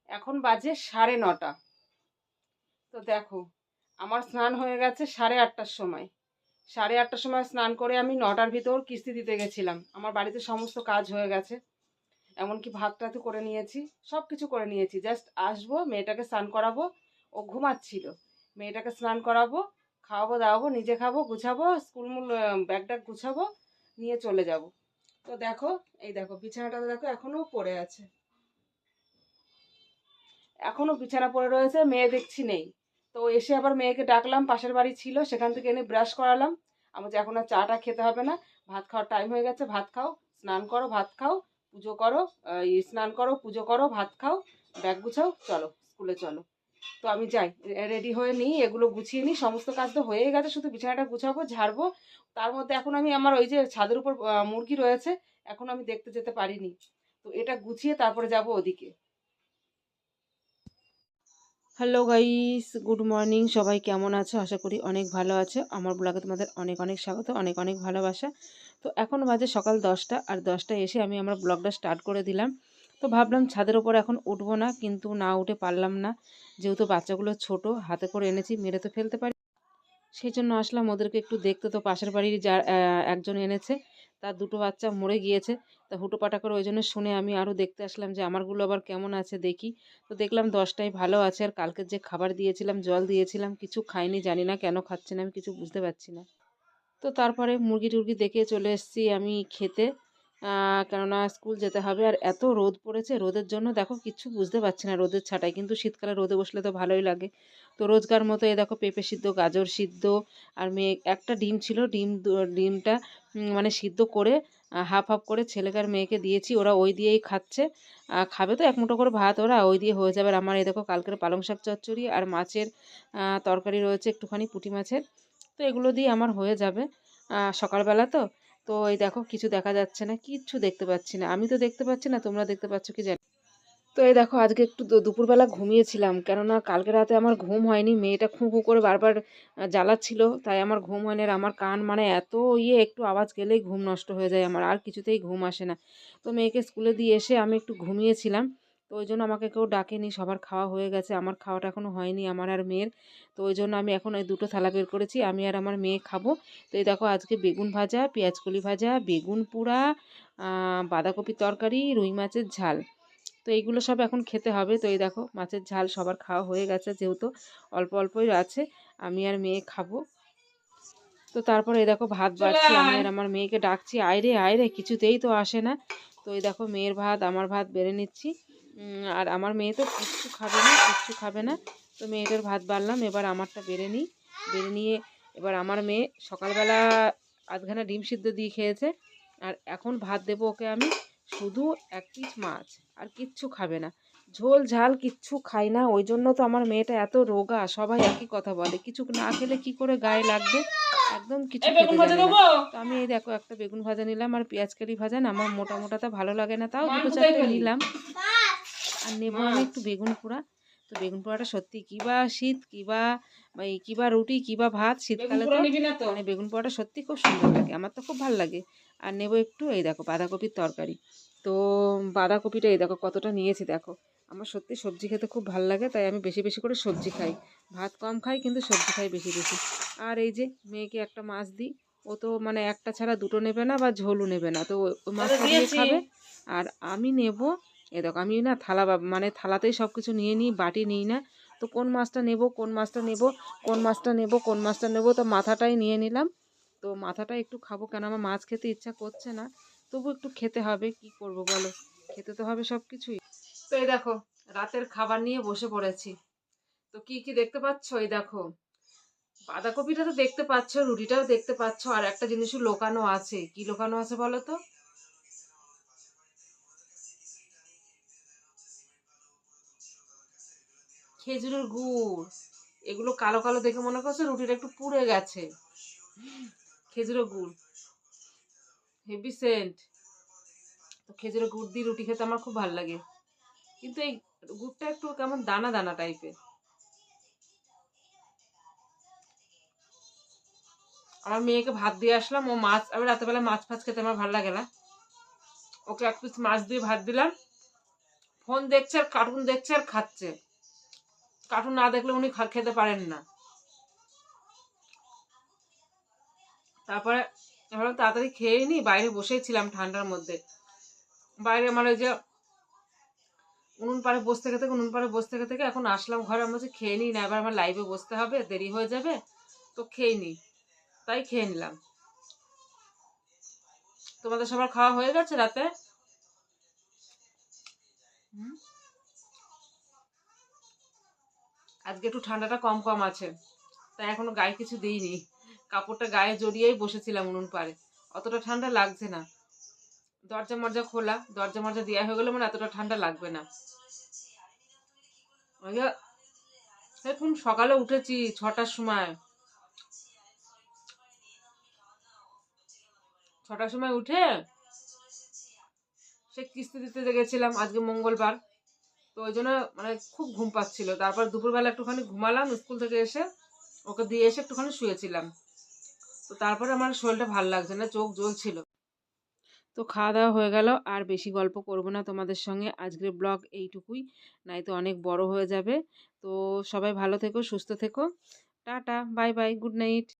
এখন বাজে 9:30। তো দেখো আমার স্নান হয়ে গেছে 8:30টার সময়। 8:30টার সময় স্নান করে আমি 9টার ভিতর কিস্তি দিতে গেছিলাম। আমার বাড়িতে সমস্ত কাজ হয়ে গেছে, এমনকি ভাত টাত করে নিয়েছি, সব কিছু করে নিয়েছি। জাস্ট আসবো, মেয়েটাকে স্নান করাবো, ও ঘুমাচ্ছিল, মেয়েটাকে স্নান করাবো, খাওয়াবো দাওয়াবো, নিজে খাবো, গুছাবো, স্কুল ব্যাগ ট্যাগ গুছাবো, নিয়ে চলে যাব। তো দেখো, এই দেখো বিছানাটা দেখো এখনো পড়ে আছে, এখনো বিছানা পড়ে রয়েছে, মেয়ে দেখছি নেই। তো এসে আবার মেয়েকে ডাকলাম, পাশের বাড়ি ছিল, সেখান থেকে এনে ব্রাশ করালাম। আমার যে এখন আর চাটা খেতে হবে না, ভাত খাওয়ার টাইম হয়ে গেছে, ভাত খাও, স্নান করো, ভাত খাও, পুজো করো, স্নান করো, পুজো করো, ভাত খাও, ব্যাগ গুছাও, চলো স্কুলে চলো। তো আমি যাই, রেডি হয়ে নিই, এগুলো গুছিয়ে নিই। সমস্ত কাজ তো হয়ে গেছে, শুধু বিছানাটা গুছাবো, ঝাড়বো। তার মধ্যে এখন আমি আমার ওই যে ছাদের উপর মুরগি রয়েছে, এখন আমি দেখতে যেতে পারিনি। তো এটা গুছিয়ে তারপরে যাব ওদিকে। Hello guys, good morning. সবাই কেমন আছো? আশা করি অনেক ভালো আছে। আমার ব্লগে তোমাদের অনেক অনেক স্বাগত, অনেক অনেক ভালোবাসা। তো এখন বাজে সকাল 10টা, আর 10টায় এসে আমি আমার ব্লগটা স্টার্ট করে দিলাম। তো ভাবলাম ছাদের ওপর এখন উঠবো না, কিন্তু না উঠে পারলাম না, যেহেতু বাচ্চাগুলো ছোট, হাতে করে এনেছি, মেরে তো ফেলতে পারি। সেই জন্য আসলাম ওদেরকে একটু দেখতে। তো পাশের বাড়ির যার একজন এনেছে, তার দুটো বাচ্চা মরে গিয়েছে। তা হুটোপাটা করে ওই জন্য শুনে আমি আরও দেখতে আসলাম যে আমারগুলো আবার কেমন আছে দেখি। তো দেখলাম 10টায় ভালো আছে, আর কালকে যে খাবার দিয়েছিলাম, জল দিয়েছিলাম, কিছু খাইনি, জানি না কেন খাচ্ছে না, আমি কিছু বুঝতে পারছি না। তো তারপরে মুরগি টুরগি দেখে চলে এসেছি আমি খেতে, কেননা স্কুল যেতে হবে। আর এত রোদ পড়েছে, রোদের জন্য দেখো কিচ্ছু বুঝতে পারছি না রোদের ছাটায়, কিন্তু শীতকালে রোদে বসলে তো ভালোই লাগে। তো রোজকার মতো এই দেখো পেঁপে সিদ্ধ, গাজর সিদ্ধ, আর মেয়ে একটা ডিম ছিল, ডিমটা মানে সিদ্ধ করে হাফ হাফ করে ছেলেকে আর মেয়েকে দিয়েছি, ওরা ওই দিয়েই খাচ্ছে। খাবে তো এক মুঠো করে ভাত, ওরা ওই দিয়ে হয়ে যাবে। আর আমার এই দেখো কালকের পালং শাক চচ্চড়ি আর মাছের তরকারি রয়েছে একটুখানি, পুঁটি মাছের। তো এগুলো দিয়ে আমার হয়ে যাবে সকালবেলা তো। তো এই দেখো কিছু দেখা যাচ্ছে না, কিচ্ছু দেখতে পাচ্ছি না, আমি তো দেখতে পাচ্ছি না, তোমরা দেখতে পাচ্ছ কি জানি। তো এই দেখো আজকে একটু দুপুরবেলা ঘুমিয়েছিলাম, কেননা কালকে রাতে আমার ঘুম হয়নি, মেয়েটা খুঁ খুঁ করে বারবার জ্বালাচ্ছিল, তাই আমার ঘুম হয়নি। আর আমার কান মানে এত একটু আওয়াজ গেলেই ঘুম নষ্ট হয়ে যায় আমার, আর কিছুতেই ঘুম আসে না। তো মেয়েকে স্কুলে দিয়ে এসে আমি একটু ঘুমিয়েছিলাম। তো ওই জন্য আমাকে কেউ ডাকেনি, সবার খাওয়া হয়ে গেছে, আমার খাওয়াটা এখনও হয়নি, আমার আর মেয়ের। তো ওই জন্য আমি এখন এই দুটো থালা বের করেছি, আমি আর আমার মেয়ে খাবো। তো এই দেখো আজকে বেগুন ভাজা, পেঁয়াজকলি ভাজা, বেগুন পোড়া, বাঁধাকপির তরকারি, রুই মাছের ঝাল। তো এইগুলো সব এখন খেতে হবে। তো এই দেখো মাছের ঝাল সবার খাওয়া হয়ে গেছে, যেহেতু অল্প অল্পই আছে, আমি আর মেয়ে খাবো। তো তারপরে এই দেখো ভাত বাড়ছি, আমি আর আমার মেয়েকে ডাকছি, আয়রে আয়রে, কিছুতেই তো আসে না। তো এই দেখো মেয়ের ভাত আমার ভাত বেড়ে নিচ্ছি। আর আমার মেয়ে তো কিচ্ছু খাবে না, কিচ্ছু খাবে না। তো মেয়েটার ভাত বাড়লাম, এবার আমারটা বেড়ে নিই। বেড়ে নিয়ে এবার আমার মেয়ে সকালবেলা আধখানা ডিম সিদ্ধ দিয়ে খেয়েছে, আর এখন ভাত দেবো ওকে আমি, শুধু এক পিস মাছ, আর কিচ্ছু খাবে না। ঝোল ঝাল কিচ্ছু খাই না, ওই জন্য তো আমার মেয়েটা এত রোগা। সবাই একই কথা বলে, কিছু না খেলে কি করে গায়ে লাগবে, একদম কিছু খেতে জানে না। তো আমি এই দেখো একটা বেগুন ভাজা নিলাম, আর পেঁয়াজ কারি ভাজা না, আমার মোটা মোটাটা ভালো লাগে না, তাও দুটো চারটে নিলাম। আর নেবো আমি একটু বেগুন পোড়া। তো বেগুন পোড়াটা সত্যি কিবা শীত, কিবা কিবা রুটি, কিবা ভাত, শীতকালে তো মানে বেগুন পোড়াটা সত্যি খুব সুন্দর লাগে, আমার তো খুব ভালো লাগে। আর নেবো একটু এই দেখো বাঁধাকপির তরকারি। তো বাঁধাকপিটা এই দেখো কতটা নিয়েছি দেখো। আমার সত্যি সবজি খেতে খুব ভালো লাগে, তাই আমি বেশি বেশি করে সবজি খাই, ভাত কম খাই কিন্তু সবজি খাই বেশি বেশি। আর এই যে মেয়েকে একটা মাছ দিই, ও তো মানে একটা ছাড়া দুটো নেবে না, বা ঝোলও নেবে না, তো ওই মাছটা দিয়ে খাবে। আর আমি নেব, এ দেখো আমি না থালা মানে থালাতেই সব কিছু নিয়ে নিই, বাটি নিই না। তো কোন মাছটা নেব, কোন মাছটা নেব, কোন মাছটা নেব, কোন মাছটা নেব, তো মাথাটাই নিয়ে নিলাম। তো মাথাটা একটু খাবো, কেন আমার মাছ খেতে ইচ্ছা করছে না, তবু একটু খেতে হবে, কি করব বলো, খেতে তো হবে সব কিছুই। তো এই দেখো রাতের খাবার নিয়ে বসে পড়েছি। তো কি কি দেখতে পাচ্ছ, এই দেখো বাঁধাকপিটা তো দেখতে পাচ্ছ, রুটিটাও দেখতে পাচ্ছ, আর একটা জিনিসও লোকানো আছে। কি লোকানো আছে বলো তো? খেজুরের গুড়। এগুলো কালো কালো দেখে মনে করছে রুটিটা একটু পুড়ে গেছে। খেজুরের গুড়, হেভি সেন্ট। তো খেজুরের গুড় দিয়ে রুটি খেতে আমার খুব ভালো লাগে, কিন্তু এই গুড়টা একটু কেমন দানা দানা টাইপের। আমার মেয়েকে ভাত দিয়ে আসলাম, ও মাছ, আমি রাতেবেলা মাছ ফাছ খেতে আমার ভালো লাগে না, ওকে এক পিস মাছ দিয়ে ভাত দিলাম, ফোন দেখছে আর কার্টুন দেখছে আর খাচ্ছে। কার্টুন না দেখলে উনি খেতে পারেন না। তারপরে এবার তাড়াতাড়ি খেয়ে নি, বাইরে বসেই ছিলাম ঠান্ডার মধ্যে। বাইরে আমার ওই যে উনুন পাড়ে বসে থেকে এখন আসলাম ঘরে। আমি বলছি খেয়ে নিই না, এবার আমার লাইভে বসতে হবে, দেরি হয়ে যাবে, তো খেয়ে নিই। তাই খেয়ে নিলাম। তোমাদের সবার খাওয়া হয়ে গেছে রাতে? আজকে একটু ঠান্ডাটা কম কম আছে, তাই এখনো গায়ে কিছু দিইনি। কাপড়টা গায়ে জড়িয়েই বসেছিলাম উনুন পাড়ে। অতটা ঠান্ডা লাগছে না। দরজা মরজা খোলা, দরজা মরজা দেওয়া হয়ে গেলে মানে এতটা ঠান্ডা লাগবে না। ওই যে এখন সকালে উঠেছি 6টার সময়। 6টার সময় উঠে সে কিস্তি দিতে গেছিলাম, আজকে মঙ্গলবার, তো ওই জন্য মানে খুব ঘুম পাচ্ছিল। তারপর দুপুরবেলা একটুখানি ঘুমালাম, স্কুল থেকে এসে ওকে দিয়ে এসে একটুখানি শুয়েছিলাম। তো তারপরে আমার শরীরটা ভালো লাগছে না, চোখ জ্বলছিল। তো খাওয়া দাওয়া হয়ে গেল, আর বেশি গল্প করব না তোমাদের সঙ্গে। আজকের ব্লগ এইটুকুই, নাই তো অনেক বড় হয়ে যাবে। তো সবাই ভালো থেকো, সুস্থ থেকো। Tata, bye bye, good night.